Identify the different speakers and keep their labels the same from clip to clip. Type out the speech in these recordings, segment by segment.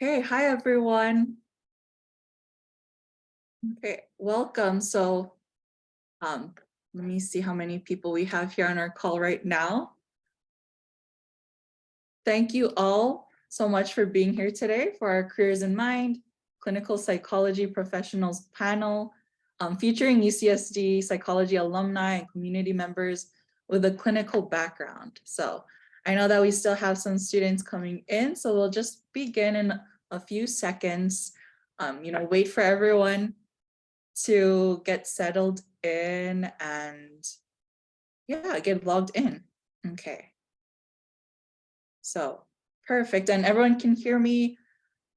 Speaker 1: Okay, hi everyone. Okay, welcome. Let me see how many people we have here on our call right now. Thank you all so much for being here today for our Careers in Mind Clinical Psychology Professionals panel, featuring UCSD psychology alumni and community members with a clinical background. So I know that we still have some students coming in, so we'll just begin in a few seconds. Wait for everyone to get settled in and get logged in. Okay. So perfect. And everyone can hear me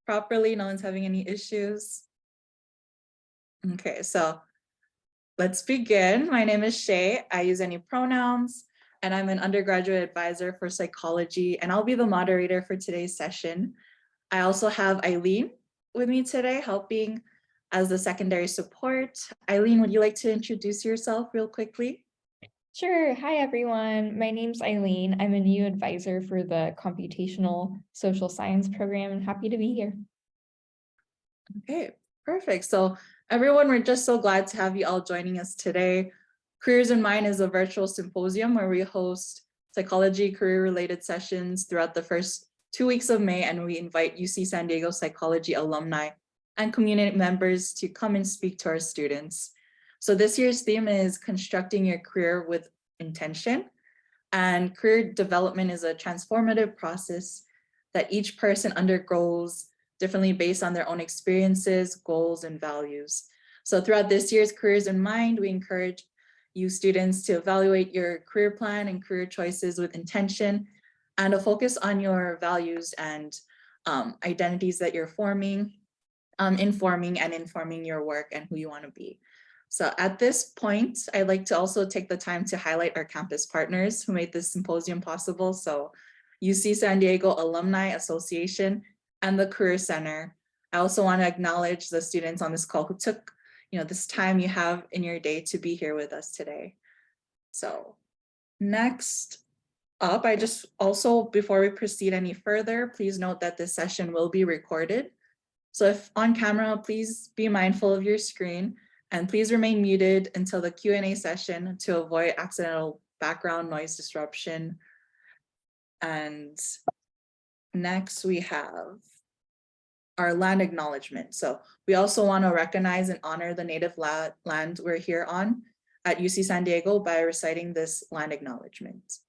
Speaker 1: properly. No one's having any issues. Okay, so let's begin. My name is Shay. I use any pronouns, and I'm an undergraduate advisor for psychology, and I'll be the moderator for today's session. I also have Eileen with me today, helping as the secondary support. Eileen, would you like to introduce yourself real quickly?
Speaker 2: Sure. Hi, everyone. My name's Eileen. I'm a new advisor for the Computational Social Science program and happy to be here.
Speaker 1: Okay, perfect. So everyone, we're just so glad to have you all joining us today. Careers in Mind is a virtual symposium where we host psychology career-related sessions throughout the first 2 weeks of May, and we invite UC San Diego psychology alumni and community members to come and speak to our students. So this year's theme is constructing your career with intention, and career development is a transformative process that each person undergoes differently based on their own experiences, goals, and values. So throughout this year's Careers in Mind, we encourage you students to evaluate your career plan and career choices with intention and a focus on your values and identities that you're forming, informing your work and who you want to be. So at this point, I'd like to also take the time to highlight our campus partners who made this symposium possible. So UC San Diego Alumni Association and the Career Center. I also want to acknowledge the students on this call who took this time you have in your day to be here with us today. So next up, I just also, before we proceed any further, please note that this session will be recorded. So if on camera, please be mindful of your screen and please remain muted until the Q&A session to avoid accidental background noise disruption. And next we have our land acknowledgement. So we also want to recognize and honor the native land we're here on at UC San Diego by reciting this land acknowledgement.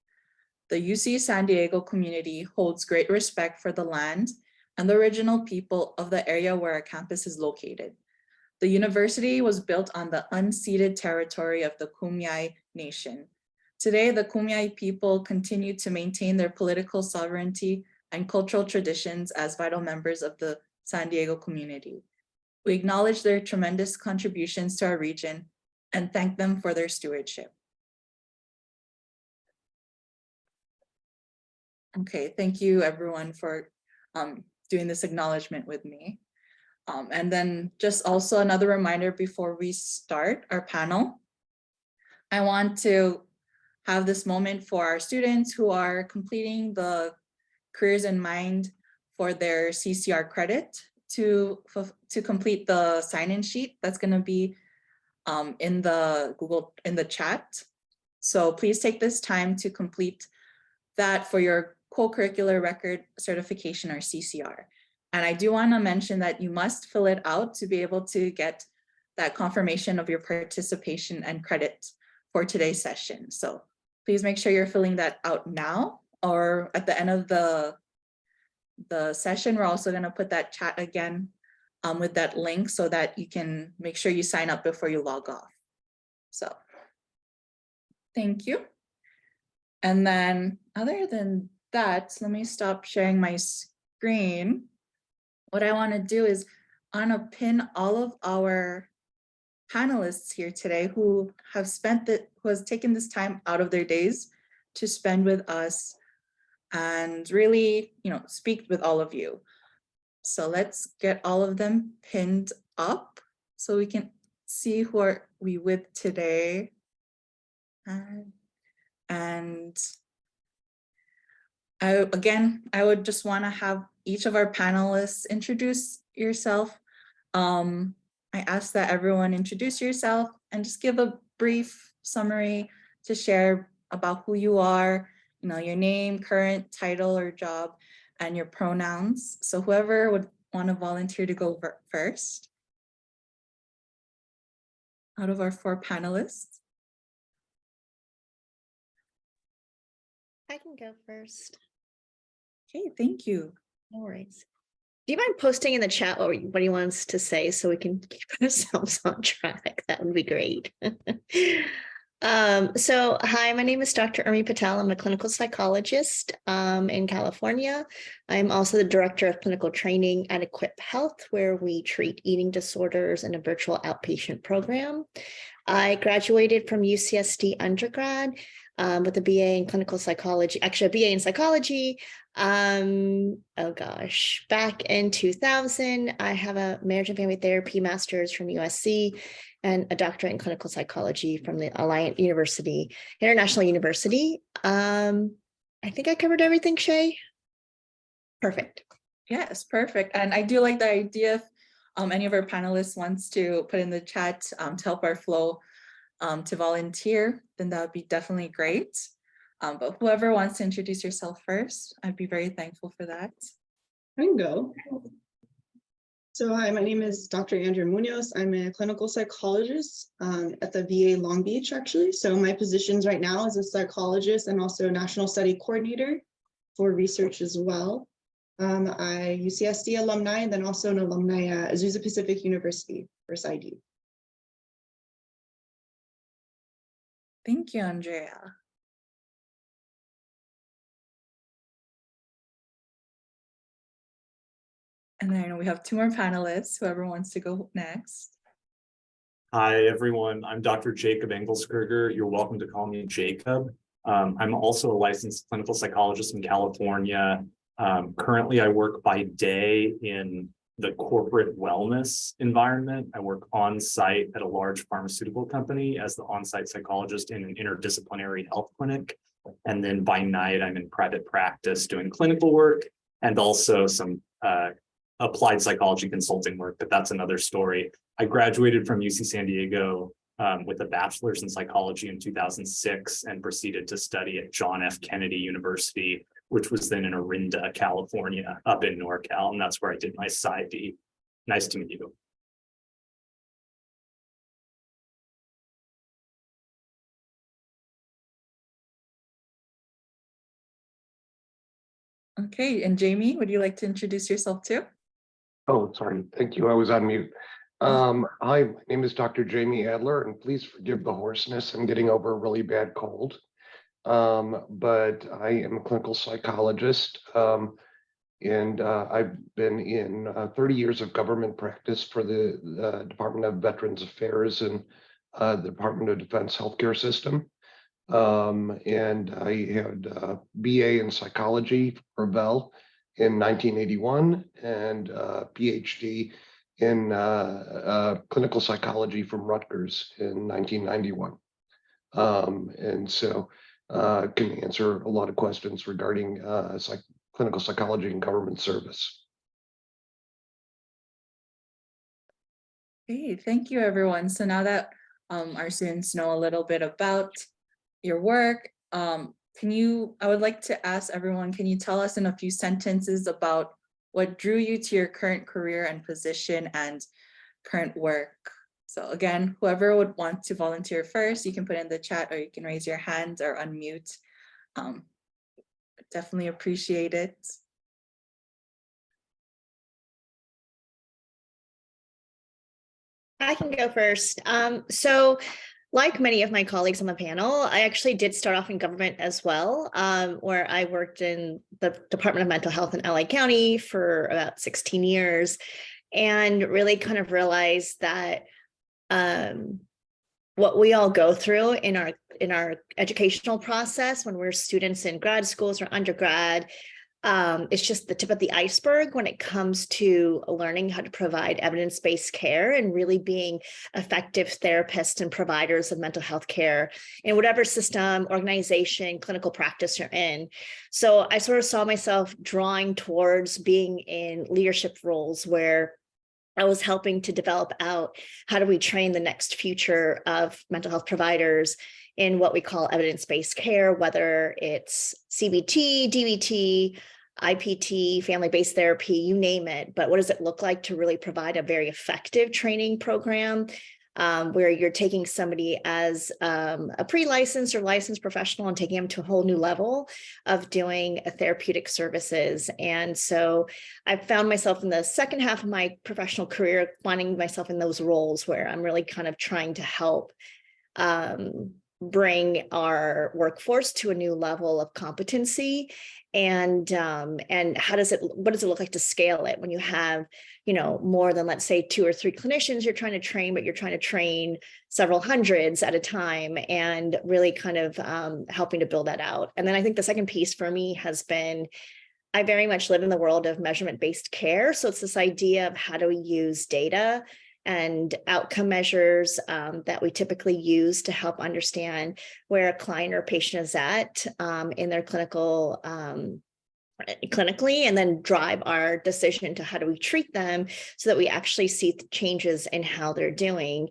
Speaker 1: The UC San Diego community holds great respect for the land and the original people of the area where our campus is located. The university was built on the unceded territory of the Kumeyaay Nation. Today, the Kumeyaay people continue to maintain their political sovereignty and cultural traditions as vital members of the San Diego community. We acknowledge their tremendous contributions to our region and thank them for their stewardship. Okay, thank you everyone for doing this acknowledgement with me. And then just also another reminder before we start our panel, I want to have this moment for our students who are completing the Careers in Mind for their CCR credit to complete the sign-in sheet that's going to be in the chat. So please take this time to complete that for your co-curricular record certification or CCR. And I do want to mention that you must fill it out to be able to get that confirmation of your participation and credit for today's session. So please make sure you're filling that out now, or at the end of the session, we're also going to put that chat again with that link so that you can make sure you sign up before you log off. So thank you. And then other than that, let me stop sharing my screen. What I want to do is I want to pin all of our panelists here today who has taken this time out of their days to spend with us and really, speak with all of you. So let's get all of them pinned up so we can see who are we with today. And I would just want to have each of our panelists introduce yourself. I ask that everyone introduce yourself and just give a brief summary to share about who you are, your name, current title or job, and your pronouns. So whoever would want to volunteer to go first out of our 4 panelists.
Speaker 3: I can go first.
Speaker 1: Okay, thank you.
Speaker 3: No worries. Do you mind posting in the chat what he wants to say so we can keep ourselves on track? That would be great. So hi, my name is Dr. Urmi Patel. I'm a clinical psychologist in California. I'm also the director of clinical training at Equip Health, where we treat eating disorders in a virtual outpatient program. I graduated from UCSD undergrad with a BA in clinical psychology, actually a BA in psychology. Back in 2000. I have a marriage and family therapy master's from USC and a doctorate in clinical psychology from the Alliant University, International University. I think I covered everything, Shay. Perfect.
Speaker 1: Yes, perfect. And I do like the idea if any of our panelists wants to put in the chat to help our flow to volunteer, then that would be definitely great. But whoever wants to introduce yourself first, I'd be very thankful for that.
Speaker 4: I can go. So hi, my name is Dr. Andrea Munoz. I'm a clinical psychologist at the VA Long Beach, actually. So my positions right now is a psychologist and also a national study coordinator for research as well. I UCSD alumni and then also an alumni at Azusa Pacific University for PsyD.
Speaker 1: Thank you, Andrea. And then we have 2 more panelists, whoever wants to go next.
Speaker 5: Hi, everyone. I'm Dr. Jacob Engelsberger. You're welcome to call me Jacob. I'm also a licensed clinical psychologist in California. Currently, I work by day in the corporate wellness environment. I work on site at a large pharmaceutical company as the on-site psychologist in an interdisciplinary health clinic. And then by night, I'm in private practice doing clinical work and also some applied psychology consulting work, but that's another story. I graduated from UC San Diego with a bachelor's in psychology in 2006 and proceeded to study at John F. Kennedy University, which was then in Orinda, California, up in NorCal, and that's where I did my PsyD. Nice to meet you.
Speaker 1: Okay, and Jamie, would you like to introduce yourself too?
Speaker 6: Oh, sorry. Thank you. I was on mute. Hi, my name is Dr. Jamie Adler, and please forgive the hoarseness. I'm getting over a really bad cold. But I am a clinical psychologist, and I've been in 30 years of government practice for the Department of Veterans Affairs and the Department of Defense healthcare system. And I had a BA in psychology from Bell in 1981 and a PhD in clinical psychology from Rutgers in 1991. And so can answer a lot of questions regarding clinical psychology and government service.
Speaker 1: Okay, thank you, everyone. So now that our students know a little bit about your work, I would like to ask everyone, can you tell us in a few sentences about what drew you to your current career and position and current work? So again, whoever would want to volunteer first, you can put in the chat or you can raise your hand or unmute. Definitely appreciate it.
Speaker 3: I can go first. So like many of my colleagues on the panel, I actually did start off in government as well, where I worked in the Department of Mental Health in LA County for about 16 years and really kind of realized that what we all go through in our educational process when we're students in grad schools or undergrad, it's just the tip of the iceberg when it comes to learning how to provide evidence-based care and really being effective therapists and providers of mental health care in whatever system, organization, clinical practice you're in. So I sort of saw myself drawing towards being in leadership roles where I was helping to develop out how do we train the next future of mental health providers in what we call evidence-based care, whether it's CBT, DBT, IPT, family-based therapy, you name it. But what does it look like to really provide a very effective training program where you're taking somebody as a pre-licensed or licensed professional and taking them to a whole new level of doing therapeutic services. And so I found myself in the second half of my professional career, finding myself in those roles where I'm really kind of trying to help bring our workforce to a new level of competency. And what does it look like to scale it when you have, more than, let's say, 2 or 3 clinicians you're trying to train, but you're trying to train several hundreds at a time, and really kind of helping to build that out. And then I think the second piece for me has been, I very much live in the world of measurement-based care. So it's this idea of how do we use data and outcome measures that we typically use to help understand where a client or patient is at in their clinically, and then drive our decision to how do we treat them so that we actually see changes in how they're doing.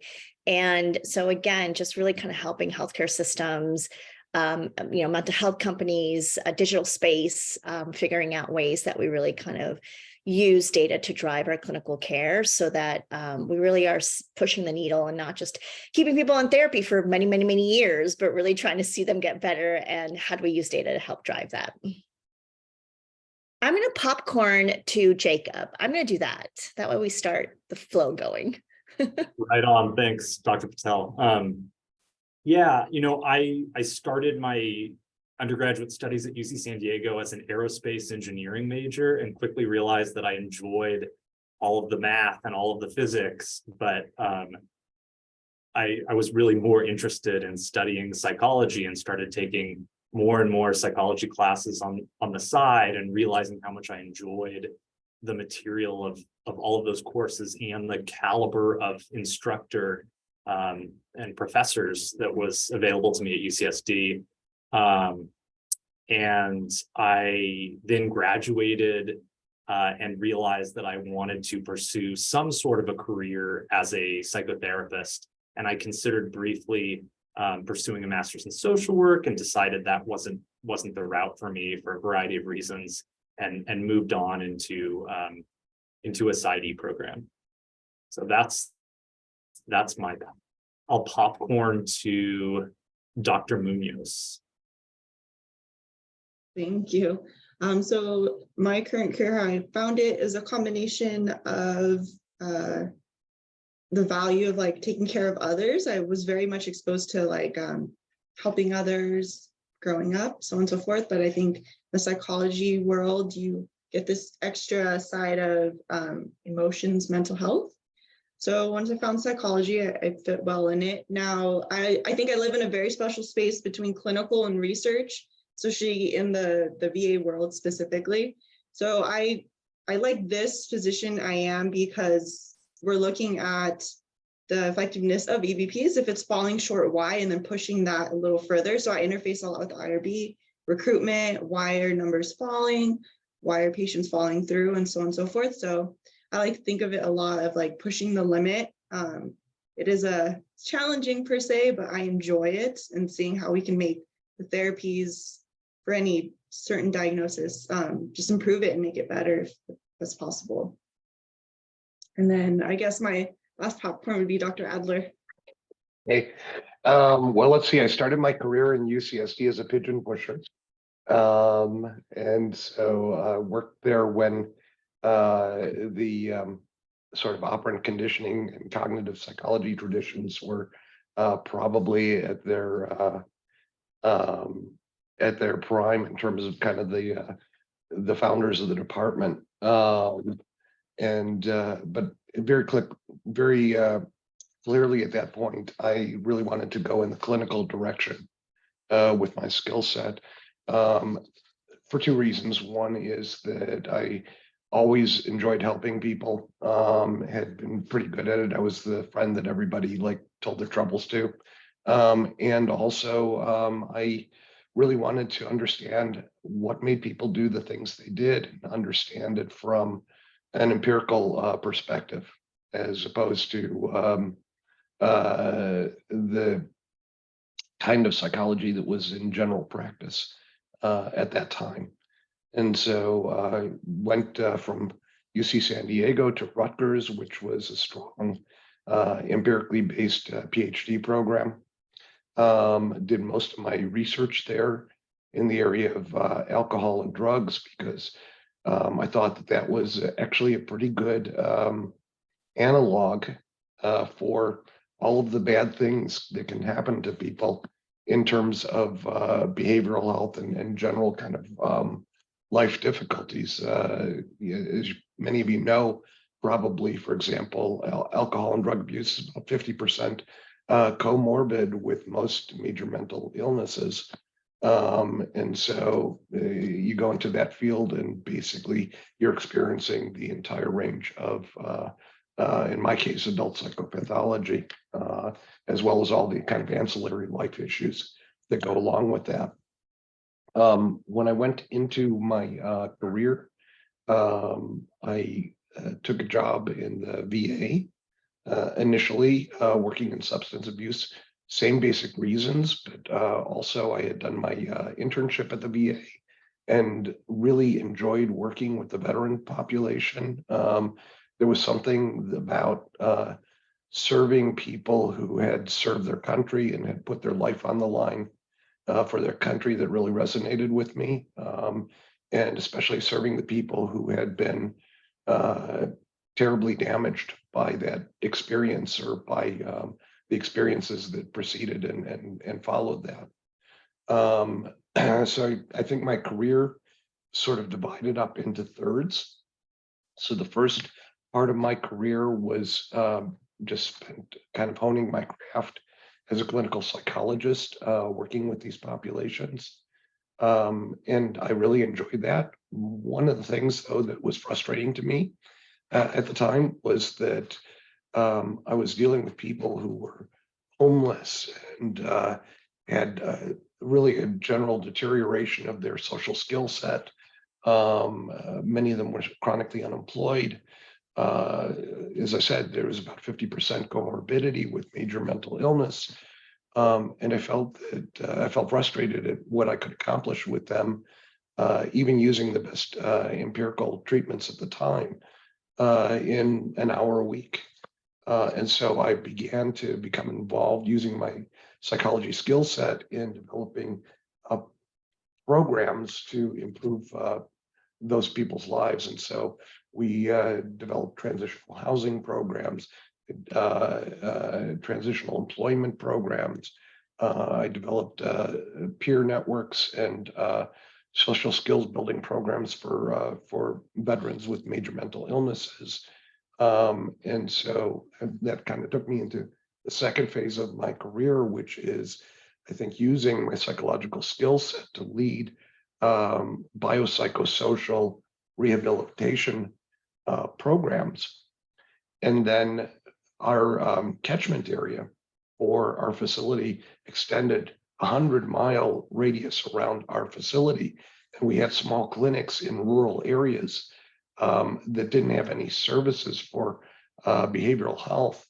Speaker 3: And so again, just really kind of helping healthcare systems, mental health companies, digital space, figuring out ways that we really kind of use data to drive our clinical care so that we really are pushing the needle and not just keeping people on therapy for many, many, many years, but really trying to see them get better. And how do we use data to help drive that? I'm going to popcorn to Jacob. I'm going to do that. That way we start the flow going.
Speaker 5: Right on. Thanks, Dr. Patel. Yeah, I started my undergraduate studies at UC San Diego as an aerospace engineering major and quickly realized that I enjoyed all of the math and all of the physics, but I was really more interested in studying psychology and started taking more and more psychology classes on the side and realizing how much I enjoyed the material of all of those courses and the caliber of instructor and professors that was available to me at UCSD. And I then graduated and realized that I wanted to pursue some sort of a career as a psychotherapist. And I considered briefly pursuing a master's in social work and decided that wasn't the route for me for a variety of reasons, and moved on into a PsyD program. So that's my path. I'll popcorn to Dr. Munoz.
Speaker 4: Thank you. So my current career, I found it as a combination of the value of taking care of others. I was very much exposed to helping others growing up, so on and so forth. But I think the psychology world, you get this extra side of emotions, mental health. So once I found psychology, I fit well in it. Now, I think I live in a very special space between clinical and research, especially in the VA world specifically. So I like this position I am because we're looking at the effectiveness of EVPs, if it's falling short, why, and then pushing that a little further. So I interface a lot with IRB, recruitment, why are numbers falling, why are patients falling through, and so on and so forth. So I like to think of it a lot of pushing the limit. It is challenging per se, but I enjoy it, and seeing how we can make the therapies for any certain diagnosis, just improve it and make it better if that's possible. And then I guess my last popcorn would be Dr. Adler.
Speaker 6: Hey, well, let's see. I started my career in UCSD as a pigeon pusher. And so I worked there when the sort of operant conditioning and cognitive psychology traditions were probably at their prime in terms of kind of the founders of the department. But very clearly at that point, I really wanted to go in the clinical direction with my skill set. for two reasons. One is that I always enjoyed helping people, had been pretty good at it. I was the friend that everybody like told their troubles to. And also, I really wanted to understand what made people do the things they did, and understand it from an empirical perspective, as opposed to the kind of psychology that was in general practice at that time. And so I went from UC San Diego to Rutgers, which was a strong empirically based PhD program. Did most of my research there in the area of alcohol and drugs, because I thought that that was actually a pretty good analog for all of the bad things that can happen to people in terms of behavioral health and general kind of life difficulties. As many of you know, probably, for example, alcohol and drug abuse is about 50% comorbid with most major mental illnesses. And so you go into that field and basically you're experiencing the entire range of, in my case, adult psychopathology, as well as all the kind of ancillary life issues that go along with that. When I went into my career, I took a job in the VA, initially working in substance abuse, same basic reasons, but also I had done my internship at the VA and really enjoyed working with the veteran population. There was something about serving people who had served their country and had put their life on the line for their country that really resonated with me, and especially serving the people who had been terribly damaged by that experience or by the experiences that preceded and followed that. So I think my career sort of divided up into thirds. So the first part of my career was just spent kind of honing my craft as a clinical psychologist, working with these populations. And I really enjoyed that. One of the things, though, that was frustrating to me at the time was that I was dealing with people who were homeless and had really a general deterioration of their social skill set. Many of them were chronically unemployed. As I said, there was about 50% comorbidity with major mental illness. And I felt frustrated at what I could accomplish with them, even using the best empirical treatments at the time, in an hour a week. And so I began to become involved using my psychology skill set in developing programs to improve those people's lives. And so we developed transitional housing programs, transitional employment programs. I developed peer networks and social skills building programs for veterans with major mental illnesses. And so that kind of took me into the second phase of my career, which is, I think, using my psychological skill set to lead biopsychosocial rehabilitation programs. And then our catchment area for our facility extended 100-mile radius around our facility. And we had small clinics in rural areas that didn't have any services for behavioral health.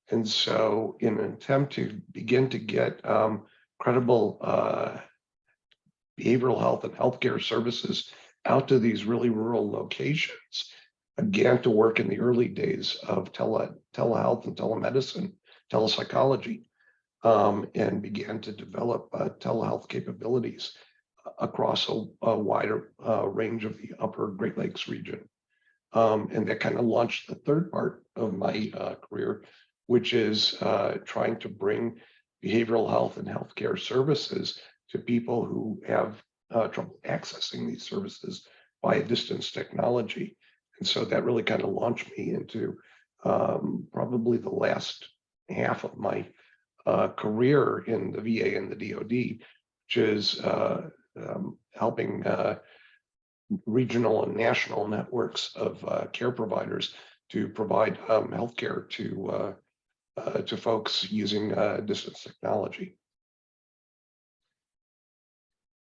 Speaker 6: And so in an attempt to begin to get credible behavioral health and healthcare services out to these really rural locations, I began to work in the early days of telehealth and telemedicine, telepsychology, and began to develop telehealth capabilities across a wider range of the upper Great Lakes region. And that kind of launched the third part of my career, which is trying to bring behavioral health and healthcare services to people who have trouble accessing these services via distance technology. And so that really kind of launched me into probably the last half of my career in the VA and the DoD, which is helping regional and national networks of care providers to provide healthcare to folks using distance technology.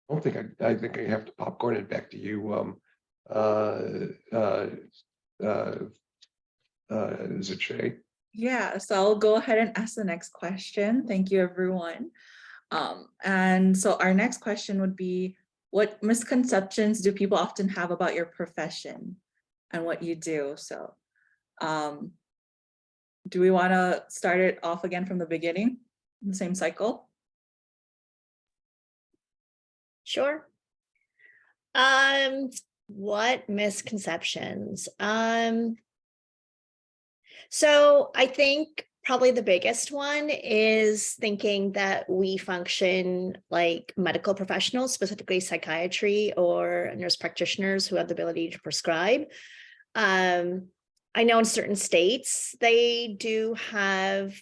Speaker 6: I don't think I think I have to popcorn it back to you. Is it Shay?
Speaker 1: Yeah, so I'll go ahead and ask the next question. Thank you, everyone. And so our next question would be, what misconceptions do people often have about your profession and what you do? So do we want to start it off again from the beginning, the same cycle?
Speaker 3: Sure. What misconceptions? So I think probably the biggest one is thinking that we function like medical professionals, specifically psychiatry or nurse practitioners who have the ability to prescribe. I know in certain states, they do have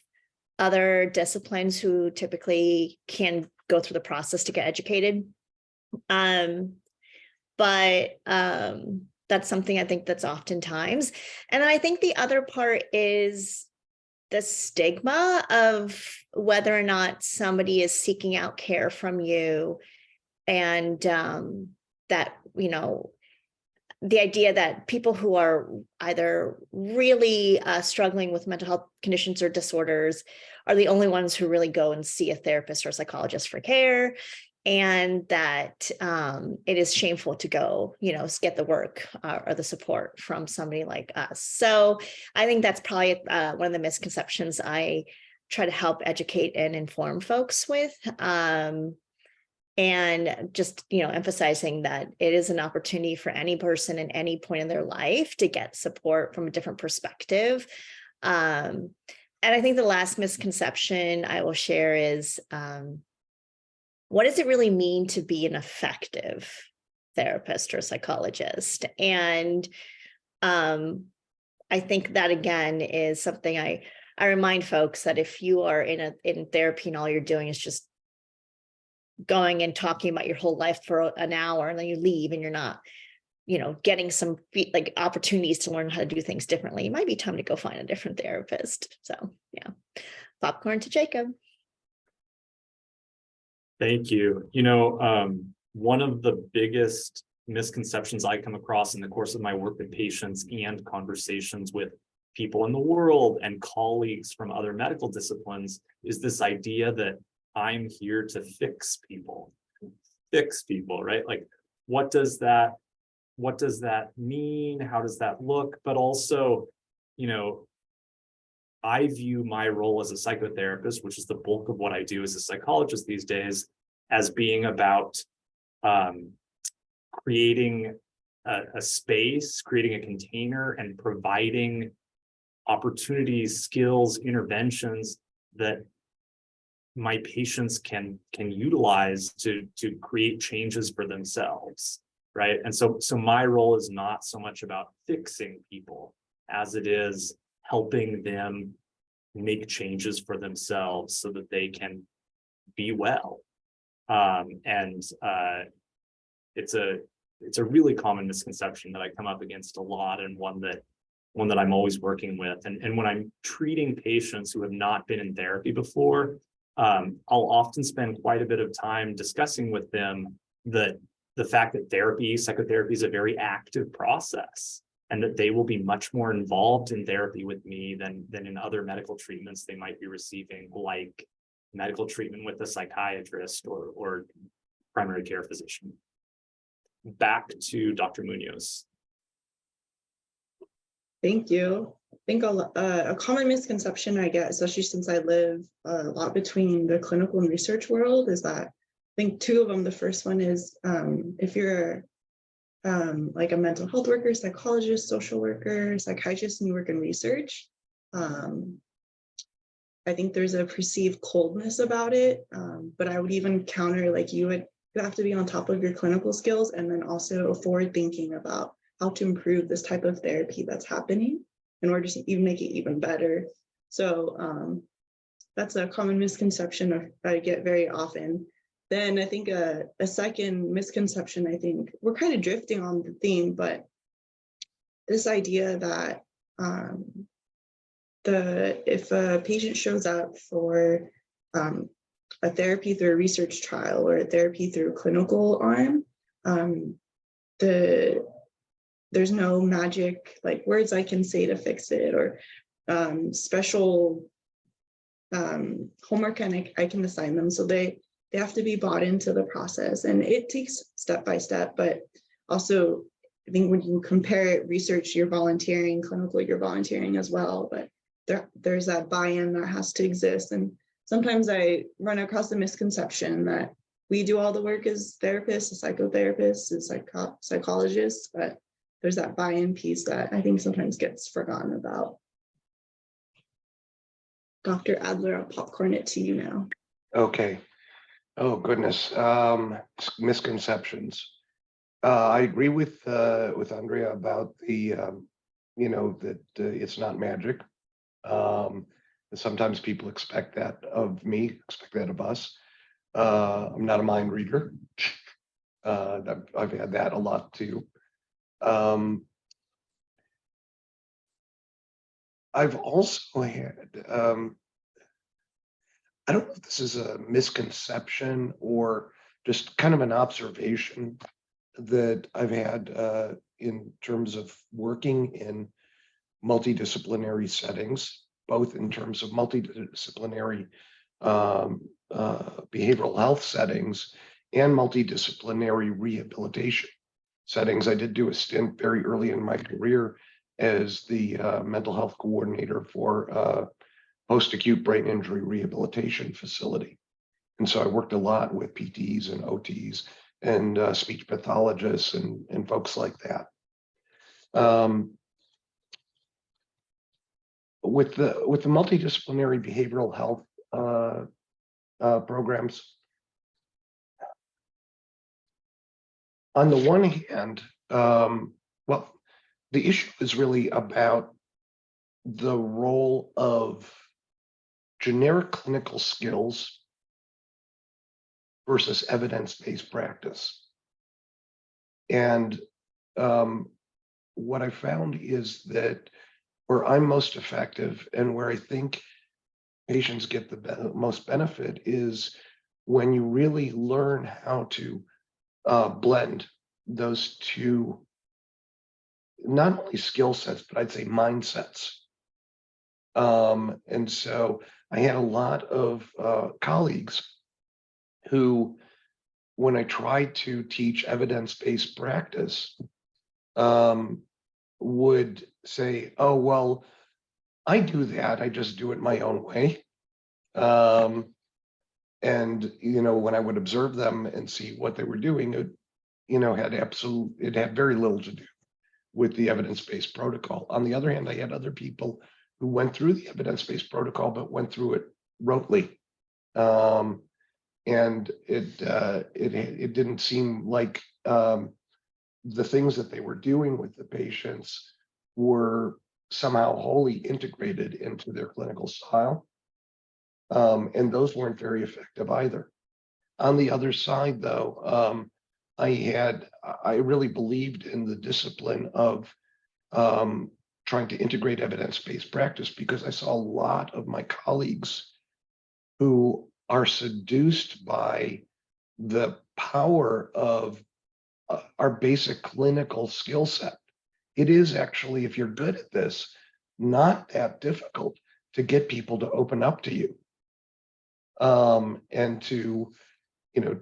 Speaker 3: other disciplines who typically can go through the process to get educated. But that's something I think that's oftentimes. And then I think the other part is the stigma of whether or not somebody is seeking out care from you, and that, you know, the idea that people who are either really struggling with mental health conditions or disorders are the only ones who really go and see a therapist or a psychologist for care, and that it is shameful to go, you know, get the work or the support from somebody like us. So I think that's probably one of the misconceptions I try to help educate and inform folks with. And just, you know, emphasizing that it is an opportunity for any person at any point in their life to get support from a different perspective. And I think the last misconception I will share is, what does it really mean to be an effective therapist or psychologist? And I think that, again, is something I remind folks that if you are in therapy and all you're doing is just going and talking about your whole life for an hour and then you leave and you're not, you know, getting some like opportunities to learn how to do things differently, it might be time to go find a different therapist. So yeah, popcorn to Jacob.
Speaker 5: Thank you. You know, one of the biggest misconceptions I come across in the course of my work with patients and conversations with people in the world and colleagues from other medical disciplines is this idea that I'm here to fix people, right? Like, what does that mean? How does that look? But also, you know, I view my role as a psychotherapist, which is the bulk of what I do as a psychologist these days, as being about creating a space, creating a container, and providing opportunities, skills, interventions that my patients can utilize to create changes for themselves, right? And so my role is not so much about fixing people as it is helping them make changes for themselves so that they can be well. It's a really common misconception that I come up against a lot, and one that I'm always working with. And when I'm treating patients who have not been in therapy before, I'll often spend quite a bit of time discussing with them that the fact that psychotherapy is a very active process, and that they will be much more involved in therapy with me than in other medical treatments they might be receiving, like medical treatment with a psychiatrist or primary care physician. Back to Dr. Munoz.
Speaker 4: Thank you. I think a common misconception I get, especially since I live a lot between the clinical and research world, is that I think two of them. The first one is if you're like a mental health worker, psychologist, social worker, psychiatrist, and you work in research, I think there's a perceived coldness about it. But I would even counter, like, you have to be on top of your clinical skills, and then also forward thinking about how to improve this type of therapy that's happening in order to even make it even better. So that's a common misconception that I get very often. Then I think a second misconception, I think we're kind of drifting on the theme, but this idea that if a patient shows up for a therapy through a research trial or a therapy through a clinical arm, there's no magic like words I can say to fix it, or special homework I can assign them. So they have to be bought into the process, and it takes step by step. But also, I think when you compare research, you're volunteering, clinical, you're volunteering as well. But there's that buy-in that has to exist. And sometimes I run across the misconception that we do all the work as therapists, as psychotherapists, as psychologists, but there's that buy-in piece that I think sometimes gets forgotten about. Dr. Adler, I'll popcorn it to you now.
Speaker 6: Okay. Oh, goodness. Misconceptions. I agree with Andrea about the, that it's not magic. Sometimes people expect that of me, expect that of us. I'm not a mind reader. I've had that a lot too. I've also had, I don't know if this is a misconception or just kind of an observation that I've had in terms of working in multidisciplinary settings, both in terms of multidisciplinary behavioral health settings and multidisciplinary rehabilitation settings. I did do a stint very early in my career as the mental health coordinator for post-acute brain injury rehabilitation facility. And so I worked a lot with PTs and OTs and speech pathologists and folks like that. With the multidisciplinary behavioral health programs, on the one hand, well, the issue is really about the role of generic clinical skills versus evidence-based practice. And what I found is that where I'm most effective and where I think patients get the most benefit is when you really learn how to blend those two, not only skill sets, but I'd say mindsets. And so I had a lot of colleagues who, when I tried to teach evidence-based practice, would say, oh, well, I do that, I just do it my own way. And, when I would observe them and see what they were doing, it had very little to do with the evidence-based protocol. On the other hand, I had other people who went through the evidence-based protocol, but went through it rotely. And it didn't seem like the things that they were doing with the patients were somehow wholly integrated into their clinical style. And those weren't very effective either. On the other side, though, I really believed in the discipline of trying to integrate evidence-based practice, because I saw a lot of my colleagues who are seduced by the power of our basic clinical skill set. It is actually, if you're good at this, not that difficult to get people to open up to you and to,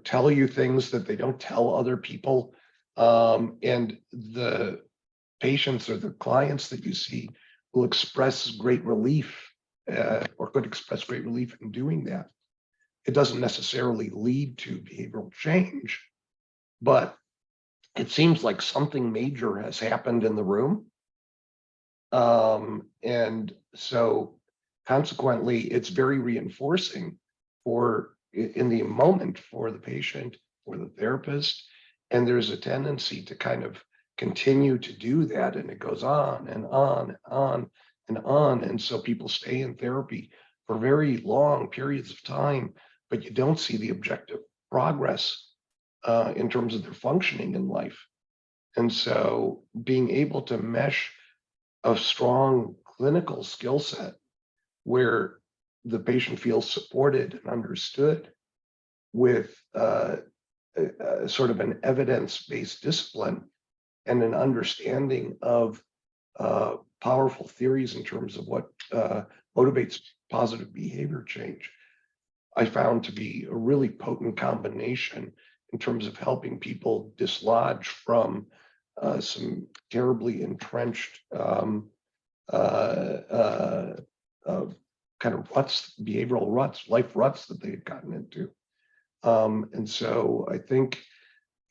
Speaker 6: tell you things that they don't tell other people. And the patients or the clients that you see will express great relief or could express great relief in doing that. It doesn't necessarily lead to behavioral change, but it seems like something major has happened in the room. And so consequently, it's very reinforcing in the moment for the patient, for the therapist. And there's a tendency to kind of continue to do that. And it goes on and on and on and on. And so people stay in therapy for very long periods of time, but you don't see the objective progress in terms of their functioning in life. And so being able to mesh a strong clinical skill set where the patient feels supported and understood with sort of an evidence-based discipline and an understanding of powerful theories in terms of what motivates positive behavior change, I found to be a really potent combination in terms of helping people dislodge from some terribly entrenched kind of ruts, behavioral ruts, life ruts that they had gotten into. And so I think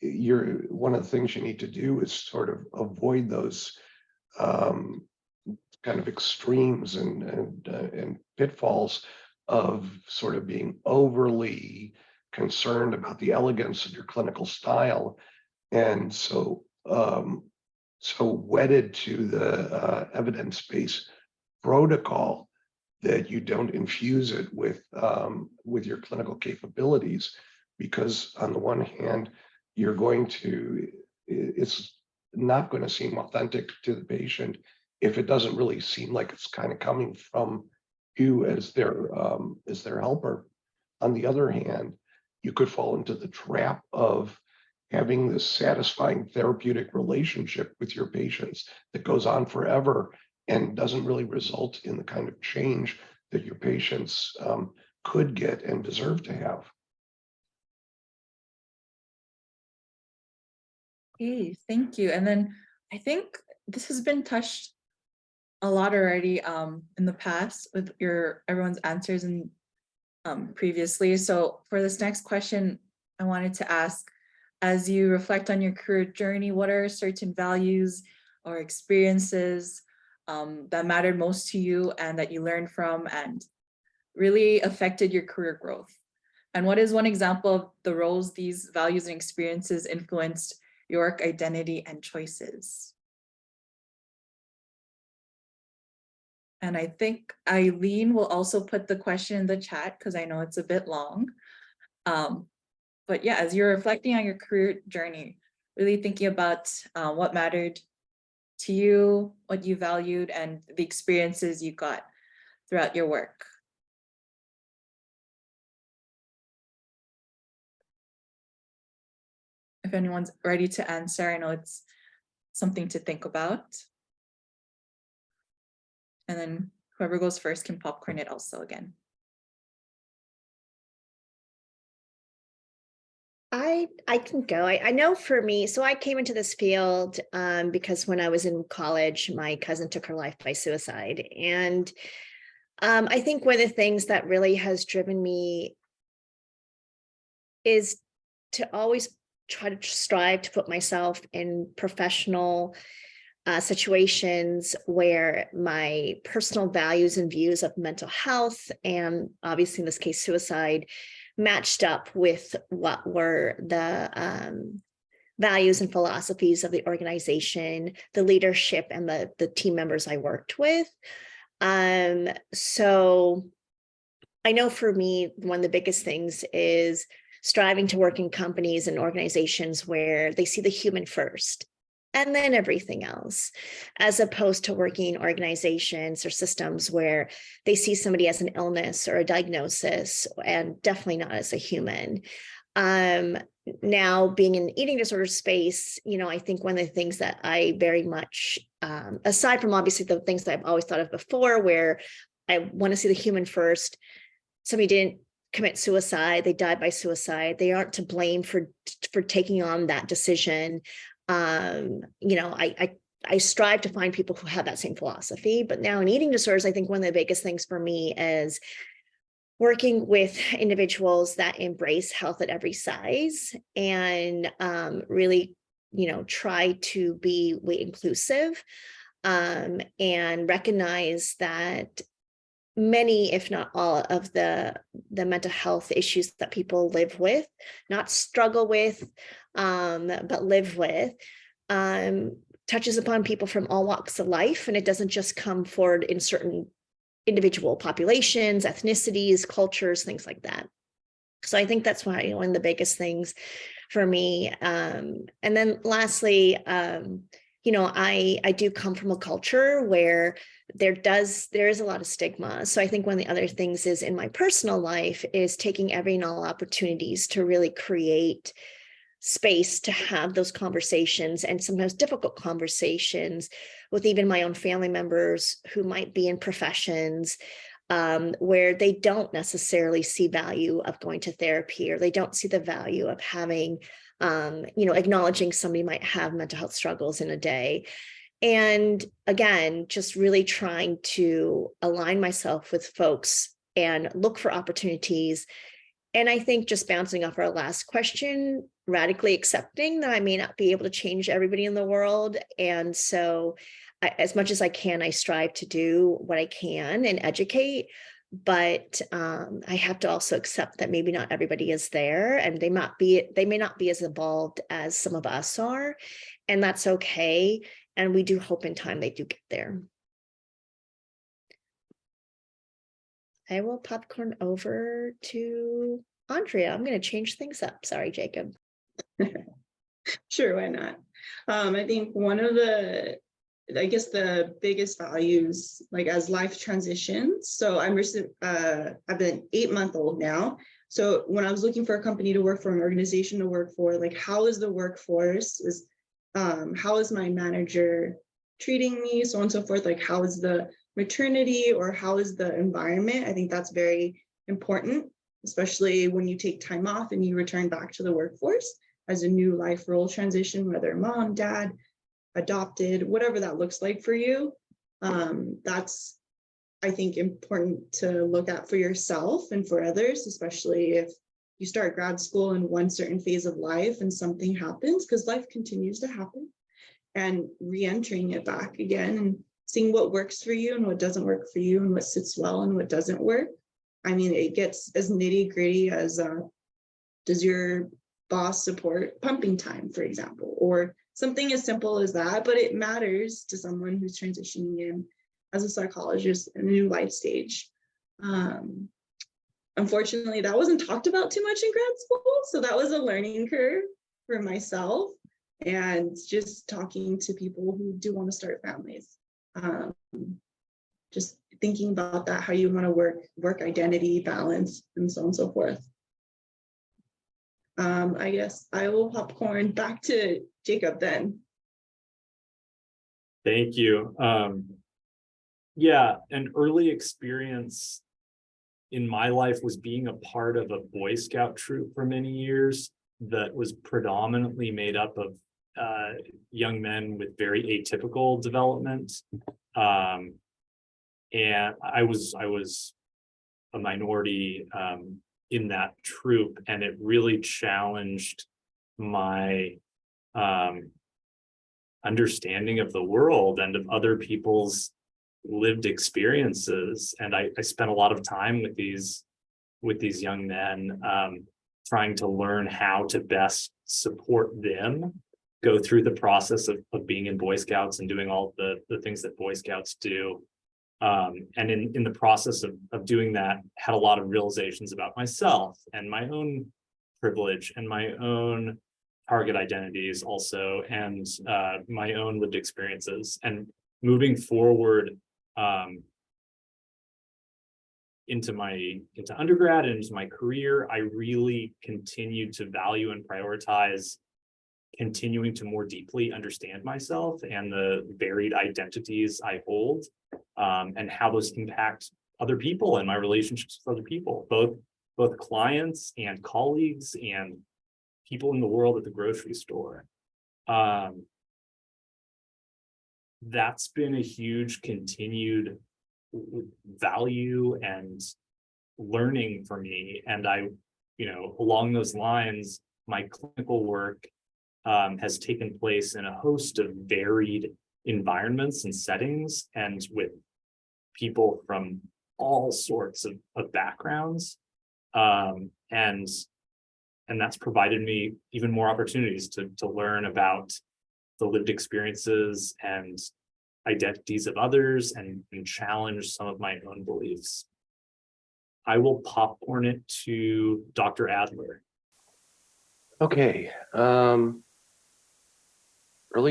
Speaker 6: one of the things you need to do is sort of avoid those kind of extremes and pitfalls of sort of being overly concerned about the elegance of your clinical style, and so wedded to the evidence-based protocol that you don't infuse it with your clinical capabilities, because on the one hand, it's not going to seem authentic to the patient if it doesn't really seem like it's kind of coming from you as their helper. On the other hand, you could fall into the trap of having this satisfying therapeutic relationship with your patients that goes on forever and doesn't really result in the kind of change that your patients could get and deserve to have.
Speaker 1: Okay, thank you. And then I think this has been touched a lot already in the past with everyone's answers and previously. So for this next question, I wanted to ask, as you reflect on your career journey, what are certain values or experiences that mattered most to you and that you learned from and really affected your career growth? And what is one example of the roles these values and experiences influenced your work identity and choices? And I think Eileen will also put the question in the chat because I know it's a bit long. But yeah, as you're reflecting on your career journey, really thinking about what mattered to you, what you valued, and the experiences you got throughout your work. If anyone's ready to answer, I know it's something to think about. And then whoever goes first can popcorn it also again.
Speaker 3: I can go. I know for me, so I came into this field because when I was in college, my cousin took her life by suicide. And I think one of the things that really has driven me is to always try to strive to put myself in professional situations where my personal values and views of mental health, and obviously in this case, suicide, matched up with what were the values and philosophies of the organization, the leadership, and the team members I worked with. So I know for me, one of the biggest things is striving to work in companies and organizations where they see the human first and then everything else, as opposed to working in organizations or systems where they see somebody as an illness or a diagnosis and definitely not as a human. Now being in the eating disorder space, I think one of the things that I very much, aside from obviously the things that I've always thought of before, where I want to see the human first, somebody didn't commit suicide, they died by suicide, they aren't to blame for taking on that decision. I strive to find people who have that same philosophy. But now in eating disorders, I think one of the biggest things for me is working with individuals that embrace health at every size and really, try to be inclusive and recognize that many, if not all, of the mental health issues that people live with, not struggle with, but live with, touches upon people from all walks of life. And it doesn't just come forward in certain individual populations, ethnicities, cultures, things like that. So I think that's why one of the biggest things for me. And then lastly, I do come from a culture where there is a lot of stigma. So I think one of the other things is in my personal life is taking every and all opportunities to really create space to have those conversations, and sometimes difficult conversations with even my own family members who might be in professions where they don't necessarily see value of going to therapy, or they don't see the value of having, acknowledging somebody might have mental health struggles in a day. And again, just really trying to align myself with folks and look for opportunities. And I think just bouncing off our last question, radically accepting that I may not be able to change everybody in the world. And so as much as I can, I strive to do what I can and educate. But I have to also accept that maybe not everybody is there, and they may not be as evolved as some of us are. And that's okay. And we do hope in time they do get there. I will popcorn over to Andrea. I'm going to change things up. Sorry, Jacob.
Speaker 4: Sure, why not? I think one of the biggest values, like as life transitions. So I've been 8-month-old now. So when I was looking for a company to work for, an organization to work for, like how is the workforce, how is my manager treating me, so on and so forth, like how is the maternity, or how is the environment? I think that's very important, especially when you take time off and you return back to the workforce as a new life role transition, whether mom, dad, adopted, whatever that looks like for you. That's, I think, important to look at for yourself and for others, especially if you start grad school in one certain phase of life and something happens, because life continues to happen, and re-entering it back again and seeing what works for you and what doesn't work for you, and what sits well and what doesn't work. I mean, it gets as nitty gritty as does your boss support pumping time, for example, or something as simple as that, but it matters to someone who's transitioning in as a psychologist in a new life stage. Unfortunately, that wasn't talked about too much in grad school, so that was a learning curve for myself, and just talking to people who do want to start families. Just thinking about that, how you want to work identity, balance, and so on and so forth. I guess I will popcorn back to Jacob then.
Speaker 5: Thank you. Yeah, an early experience in my life was being a part of a Boy Scout troop for many years that was predominantly made up of young men with very atypical development. And I was a minority in that troop, and it really challenged my understanding of the world and of other people's lived experiences. And I spent a lot of time with these young men, trying to learn how to best support them go through the process of being in Boy Scouts and doing all the things that Boy Scouts do. And in the process of doing that, had a lot of realizations about myself and my own privilege and my own target identities also, and my own lived experiences. And moving forward into undergrad and into my career, I really continued to value and prioritize continuing to more deeply understand myself and the varied identities I hold, and how those impact other people and my relationships with other people, both clients and colleagues and people in the world at the grocery store. That's been a huge continued value and learning for me. And along those lines, my clinical work has taken place in a host of varied environments and settings, and with people from all sorts of backgrounds. And that's provided me even more opportunities to learn about the lived experiences and identities of others, and challenge some of my own beliefs. I will popcorn it to Dr. Adler.
Speaker 6: Okay. Early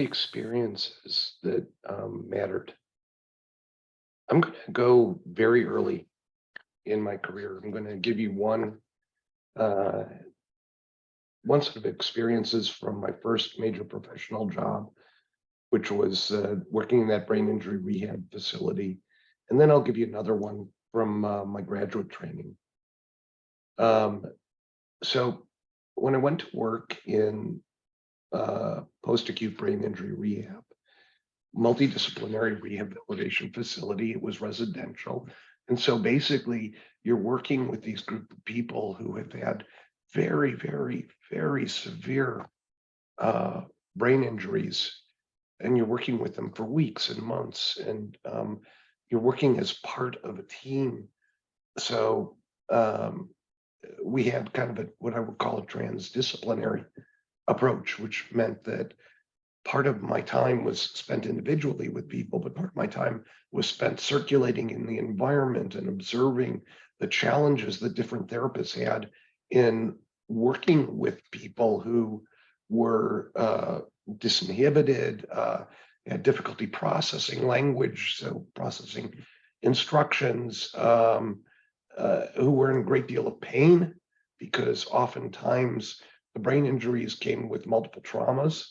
Speaker 6: experiences that mattered. I'm going to go very early in my career. I'm going to give you one set of experiences from my first major professional job, which was working in that brain injury rehab facility. And then I'll give you another one from my graduate training. So when I went to work in post-acute brain injury rehab, multidisciplinary rehabilitation facility, it was residential. And so basically you're working with these group of people who have had very, very, very severe brain injuries, and you're working with them for weeks and months, and you're working as part of a team. So we had kind of what I would call a transdisciplinary approach, which meant that part of my time was spent individually with people, but part of my time was spent circulating in the environment and observing the challenges that different therapists had in working with people who were disinhibited, had difficulty processing language, so processing instructions, who were in a great deal of pain because oftentimes the brain injuries came with multiple traumas.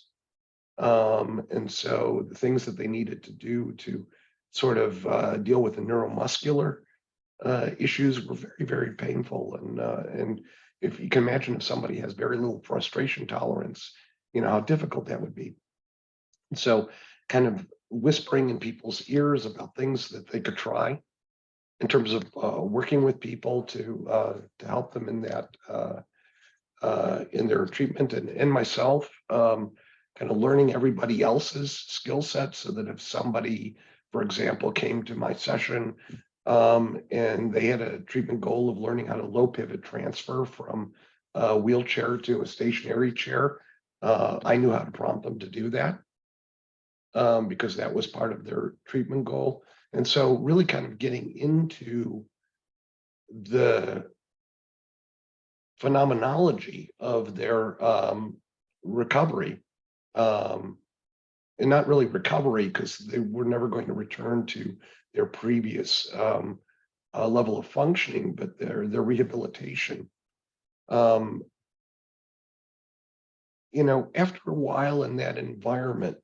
Speaker 6: And so the things that they needed to do to sort of deal with the neuromuscular issues were very, very painful. And if you can imagine, if somebody has very little frustration tolerance, you know how difficult that would be. And so kind of whispering in people's ears about things that they could try in terms of working with people to help them in that in their treatment, and myself kind of learning everybody else's skill set, so that if somebody, for example, came to my session and they had a treatment goal of learning how to low pivot transfer from a wheelchair to a stationary chair, I knew how to prompt them to do that because that was part of their treatment goal. And so really kind of getting into the phenomenology of their recovery, and not really recovery because they were never going to return to their previous level of functioning, but their rehabilitation. You know, after a while in that environment,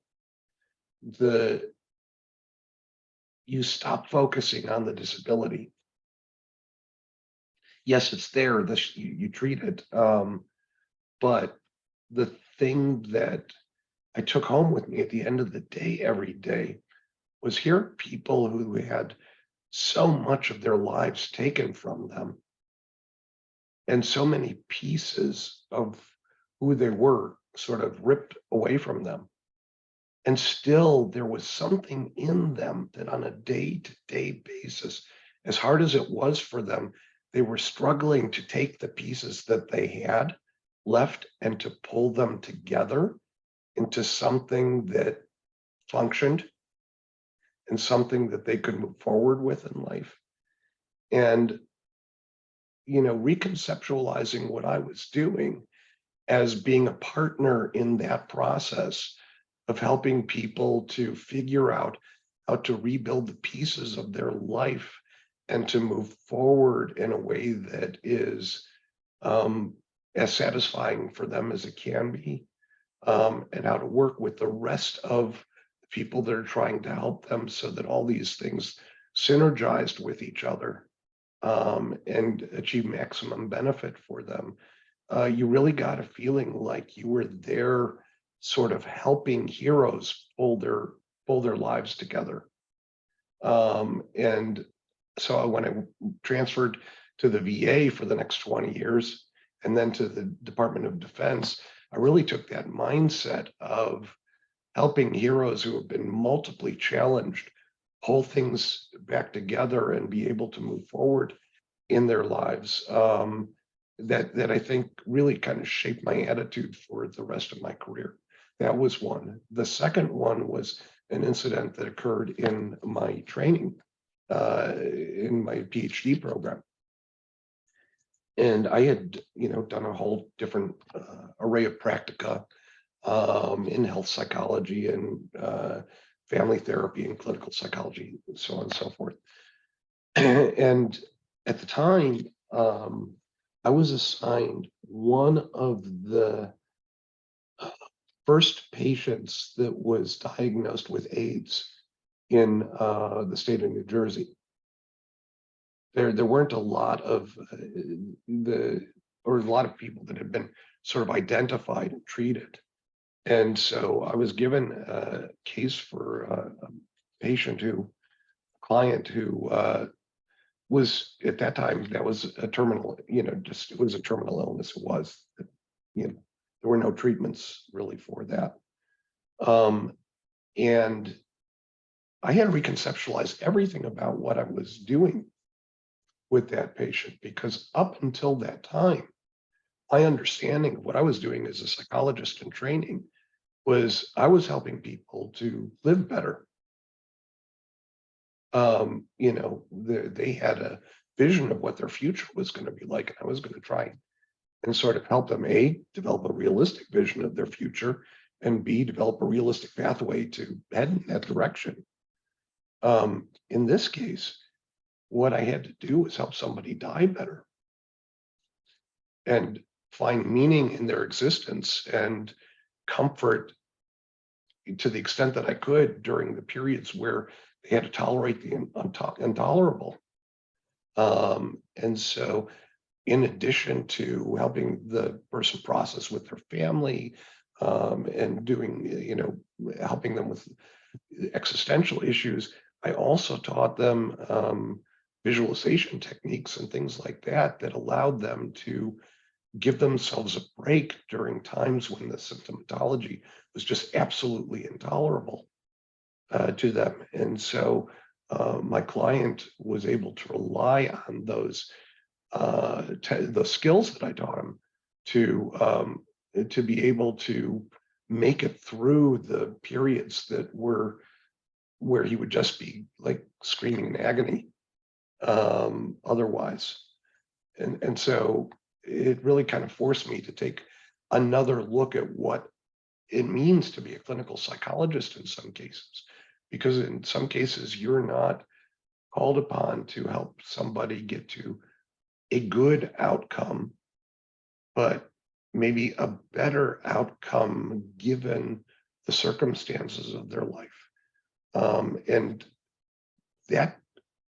Speaker 6: you stop focusing on the disability. Yes, it's there, you treat it. But the thing that I took home with me at the end of the day, every day, was here are people who had so much of their lives taken from them and so many pieces of who they were sort of ripped away from them. And still there was something in them that on a day-to-day basis, as hard as it was for them, they were struggling to take the pieces that they had left and to pull them together into something that functioned and something that they could move forward with in life. And, you know, reconceptualizing what I was doing as being a partner in that process of helping people to figure out how to rebuild the pieces of their life and to move forward in a way that is as satisfying for them as it can be, and how to work with the rest of the people that are trying to help them so that all these things synergized with each other and achieve maximum benefit for them. You really got a feeling like you were there sort of helping heroes pull their lives together. And so when I transferred to the VA for the next 20 years and then to the Department of Defense, I really took that mindset of helping heroes who have been multiply challenged pull things back together and be able to move forward in their lives. That I think really kind of shaped my attitude for the rest of my career. That was one. The second one was an incident that occurred in my training, in my PhD program. And I had, done a whole different array of practica in health psychology and family therapy and clinical psychology, and so on and so forth. And at the time, I was assigned one of the first patients that was diagnosed with AIDS in the state of New Jersey. There weren't a lot of a lot of people that had been sort of identified and treated. And so I was given a case for a client who was at that time, that was a terminal, it was a terminal illness. It was, there were no treatments really for that. And I had to reconceptualize everything about what I was doing with that patient, because up until that time, my understanding of what I was doing as a psychologist in training was I was helping people to live better. They had a vision of what their future was going to be like, and I was going to try and sort of help them, A, develop a realistic vision of their future, and B, develop a realistic pathway to head in that direction. In this case, what I had to do was help somebody die better and find meaning in their existence and comfort to the extent that I could during the periods where they had to tolerate the intolerable. And so, in addition to helping the person process with their family and doing, helping them with existential issues, I also taught them visualization techniques and things like that that allowed them to give themselves a break during times when the symptomatology was just absolutely intolerable to them. And so my client was able to rely on those the skills that I taught him to be able to make it through the periods that were where he would just be like screaming in agony otherwise. And so it really kind of forced me to take another look at what it means to be a clinical psychologist in some cases, because in some cases you're not called upon to help somebody get to a good outcome, but maybe a better outcome given the circumstances of their life. And that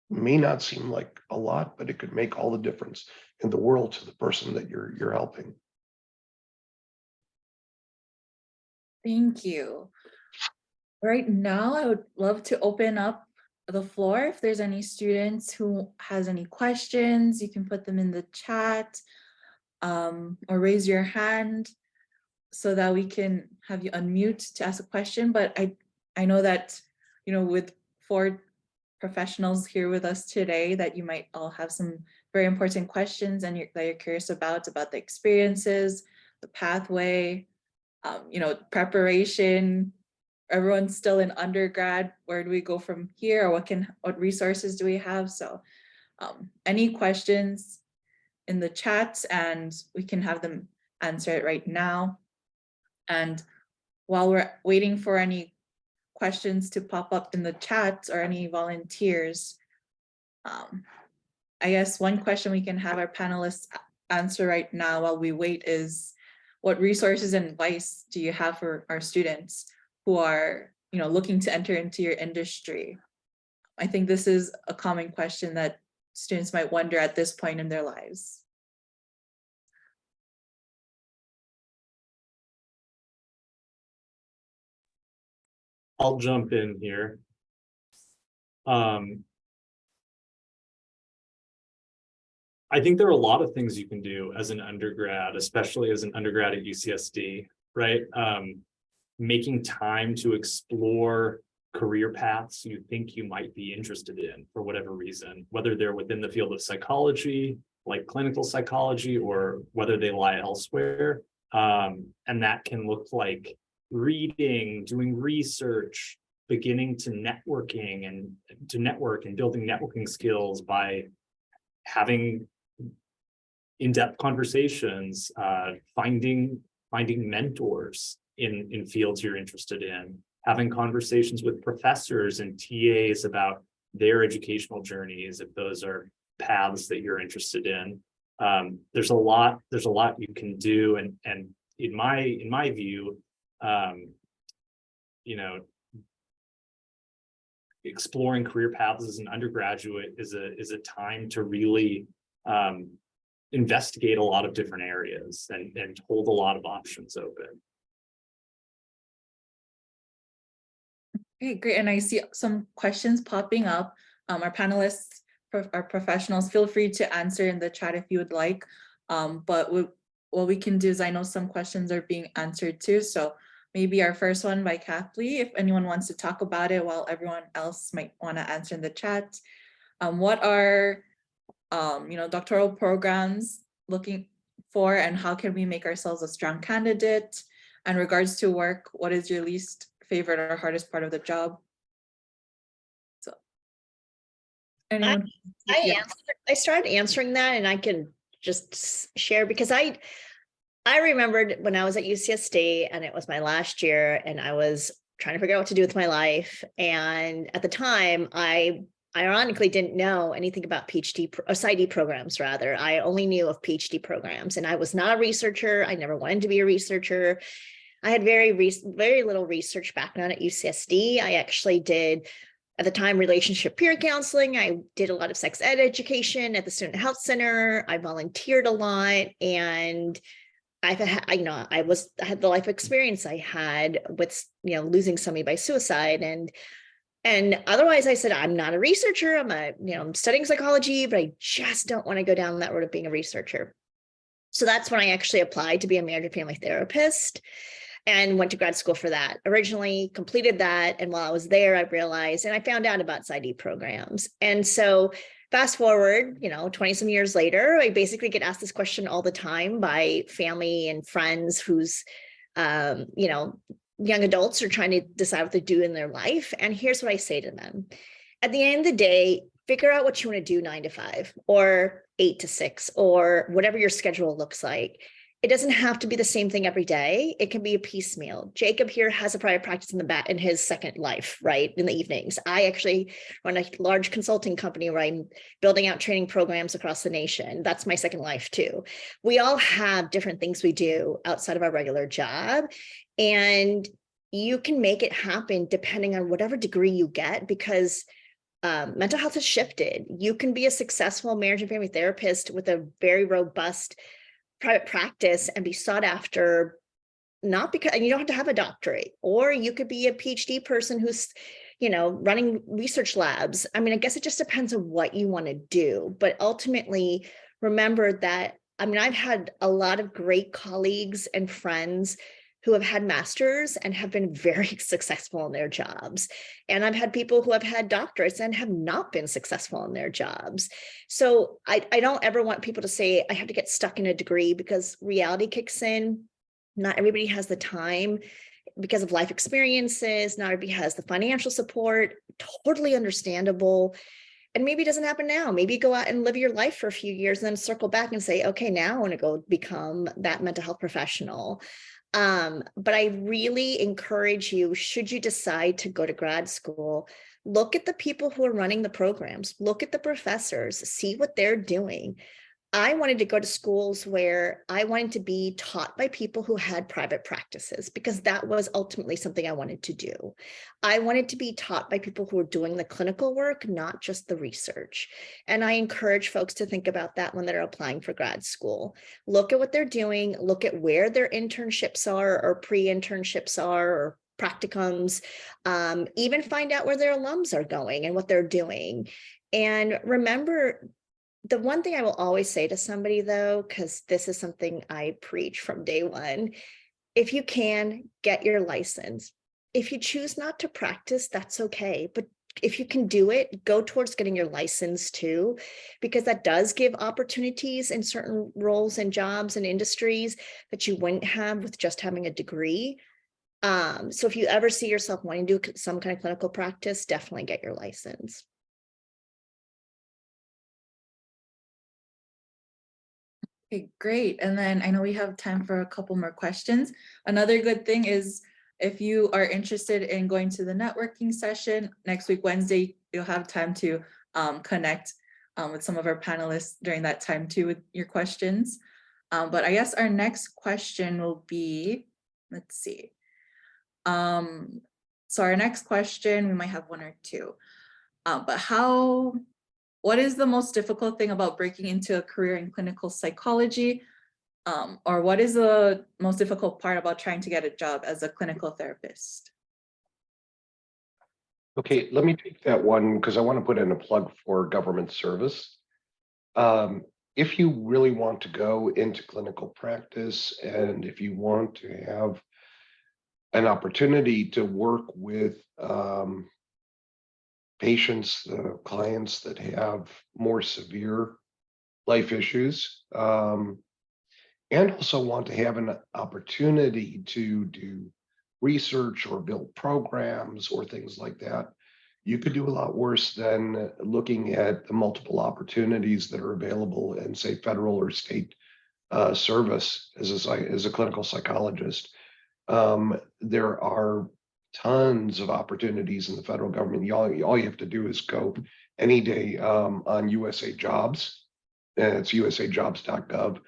Speaker 6: may not seem like a lot, but it could make all the difference in the world to the person that you're helping.
Speaker 1: Thank you. Right now, I would love to open up the floor. If there's any students who has any questions, you can put them in the chat or raise your hand so that we can have you unmute to ask a question. But I know that, with 4 professionals here with us today, that you might all have some very important questions and that you're curious about the experiences, the pathway, preparation. Everyone's still in undergrad. Where do we go from here? Or what resources do we have? So any questions in the chat and we can have them answer it right now. And while we're waiting for any questions to pop up in the chat or any volunteers, I guess one question we can have our panelists answer right now while we wait is, what resources and advice do you have for our students who are, looking to enter into your industry? I think this is a common question that students might wonder at this point in their lives.
Speaker 5: I'll jump in here. I think there are a lot of things you can do as an undergrad, especially as an undergrad at UCSD, right? Making time to explore career paths you think you might be interested in for whatever reason, whether they're within the field of psychology, like clinical psychology, or whether they lie elsewhere. And that can look like reading, doing research, beginning to network and building networking skills by having in-depth conversations, finding mentors in fields you're interested in, having conversations with professors and TAs about their educational journeys, if those are paths that you're interested in. There's a lot you can do, and in my view, you know, exploring career paths as an undergraduate is a time to really investigate a lot of different areas and hold a lot of options open.
Speaker 1: Okay, great. And I see some questions popping up. Our panelists, our professionals, feel free to answer in the chat if you would like. But what we can do is, I know some questions are being answered too. So maybe our first one by Kathleen, if anyone wants to talk about it while everyone else might want to answer in the chat. What are doctoral programs looking for, and how can we make ourselves a strong candidate? In regards to work, what is your least favorite or hardest part of the job? So anyone?
Speaker 3: I started answering that, and I can just share because I remembered when I was at UCSD and it was my last year and I was trying to figure out what to do with my life. And at the time, I ironically didn't know anything about PhD or PsyD programs, rather. I only knew of PhD programs, and I was not a researcher. I never wanted to be a researcher. I had very little research background at UCSD. I actually did, at the time, relationship peer counseling. I did a lot of sex ed education at the Student Health Center. I volunteered a lot, and I had the life experience I had with, losing somebody by suicide. And otherwise I said, I'm not a researcher. I'm studying psychology, but I just don't want to go down that road of being a researcher. So that's when I actually applied to be a marriage and family therapist and went to grad school for that. Originally completed that. And while I was there, I realized, and I found out about PsyD programs. And so fast forward, 20 some years later, I basically get asked this question all the time by family and friends who's, young adults are trying to decide what to do in their life. And here's what I say to them. At the end of the day, figure out what you want to do 9 to 5 or 8 to 6 or whatever your schedule looks like. It doesn't have to be the same thing every day. It can be a piecemeal. Jacob here has a private practice in his second life, right? In the evenings. I actually run a large consulting company where I'm building out training programs across the nation. That's my second life too. We all have different things we do outside of our regular job. And you can make it happen depending on whatever degree you get, because mental health has shifted. You can be a successful marriage and family therapist with a very robust private practice and be sought after, not because, and you don't have to have a doctorate, or you could be a PhD person who's, running research labs. I mean, I guess it just depends on what you want to do. But ultimately, remember that, I've had a lot of great colleagues and friends who have had masters and have been very successful in their jobs. And I've had people who have had doctorates and have not been successful in their jobs. So I don't ever want people to say, I have to get stuck in a degree, because reality kicks in. Not everybody has the time because of life experiences. Not everybody has the financial support. Totally understandable. And maybe it doesn't happen now. Maybe go out and live your life for a few years and then circle back and say, okay, now I want to go become that mental health professional. But I really encourage you, should you decide to go to grad school, look at the people who are running the programs, look at the professors, see what they're doing. I wanted to go to schools where I wanted to be taught by people who had private practices, because that was ultimately something I wanted to do. I wanted to be taught by people who were doing the clinical work, not just the research. And I encourage folks to think about that when they're applying for grad school. Look at what they're doing, look at where their internships are or pre-internships are or practicums, even find out where their alums are going and what they're doing. And remember, the one thing I will always say to somebody, though, because this is something I preach from day one, if you can, get your license. If you choose not to practice, that's okay. But if you can do it, go towards getting your license too, because that does give opportunities in certain roles and jobs and industries that you wouldn't have with just having a degree. So if you ever see yourself wanting to do some kind of clinical practice, definitely get your license.
Speaker 1: Okay, great. And then I know we have time for a couple more questions. Another good thing is if you are interested in going to the networking session next week, Wednesday, you'll have time to connect with some of our panelists during that time too with your questions. But I guess our next question will be, let's see. So our next question, we might have one or two, but what is the most difficult thing about breaking into a career in clinical psychology? Or what is the most difficult part about trying to get a job as a clinical therapist?
Speaker 6: Okay, let me take that one because I want to put in a plug for government service. If you really want to go into clinical practice and if you want to have an opportunity to work with patients, clients that have more severe life issues, and also want to have an opportunity to do research or build programs or things like that, you could do a lot worse than looking at the multiple opportunities that are available in, say, federal or state service as a clinical psychologist. There are tons of opportunities in the federal government. All you have to do is go any day on USA Jobs, and it's usajobs.gov,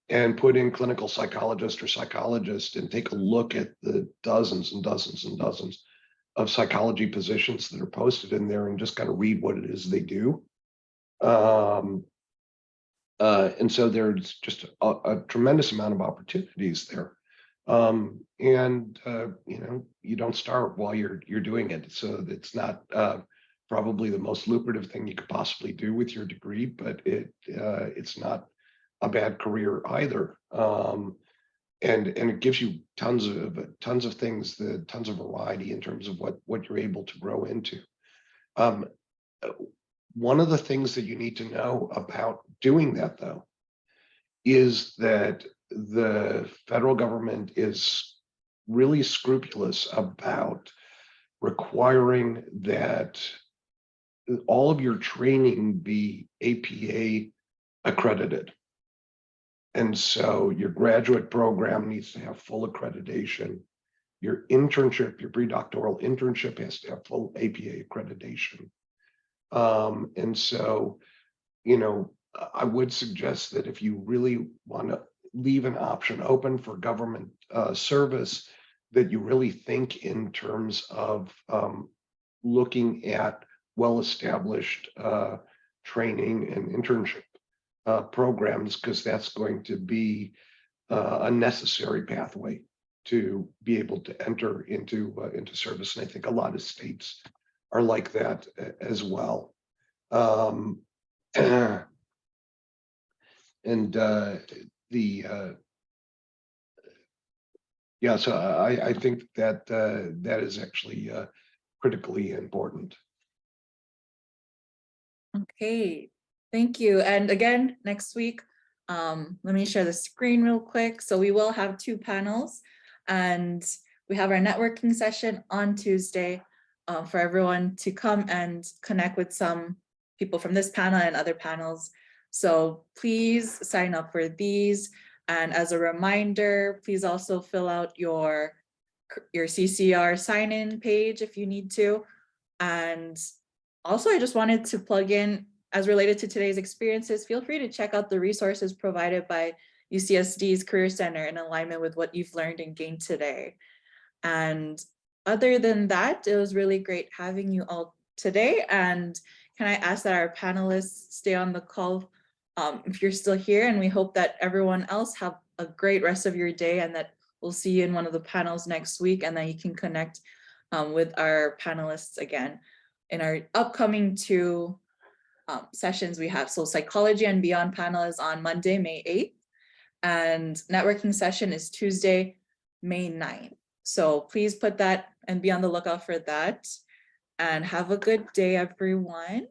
Speaker 6: and put in clinical psychologist or psychologist and take a look at the dozens and dozens and dozens of psychology positions that are posted in there and just kind of read what it is they do. And so there's just a tremendous amount of opportunities there. You don't start while you're doing it. So it's not probably the most lucrative thing you could possibly do with your degree, but it's not a bad career either. And it gives you tons of things, tons of variety in terms of what you're able to grow into. One of the things that you need to know about doing that, though, is that the federal government is really scrupulous about requiring that all of your training be APA accredited. And so your graduate program needs to have full accreditation. Your internship, your pre-doctoral internship has to have full APA accreditation. And so, I would suggest that if you really want to leave an option open for government service, that you really think in terms of looking at well-established training and internship programs, because that's going to be a necessary pathway to be able to enter into service. And I think a lot of states are like that as well. So I think that that is actually critically important.
Speaker 1: Okay, thank you. And again, next week, let me share the screen real quick. So we will have 2 panels, and we have our networking session on Tuesday for everyone to come and connect with some people from this panel and other panels. So please sign up for these. And as a reminder, please also fill out your CCR sign-in page if you need to. And also, I just wanted to plug in, as related to today's experiences, feel free to check out the resources provided by UCSD's Career Center in alignment with what you've learned and gained today. And other than that, it was really great having you all today. And can I ask that our panelists stay on the call if you're still here, and we hope that everyone else have a great rest of your day, and that we'll see you in one of the panels next week, and then you can connect with our panelists again in our upcoming 2 sessions we have. So Psychology and Beyond panel is on Monday, May 8th, and networking session is Tuesday, May 9th. So please put that and be on the lookout for that, and have a good day, everyone.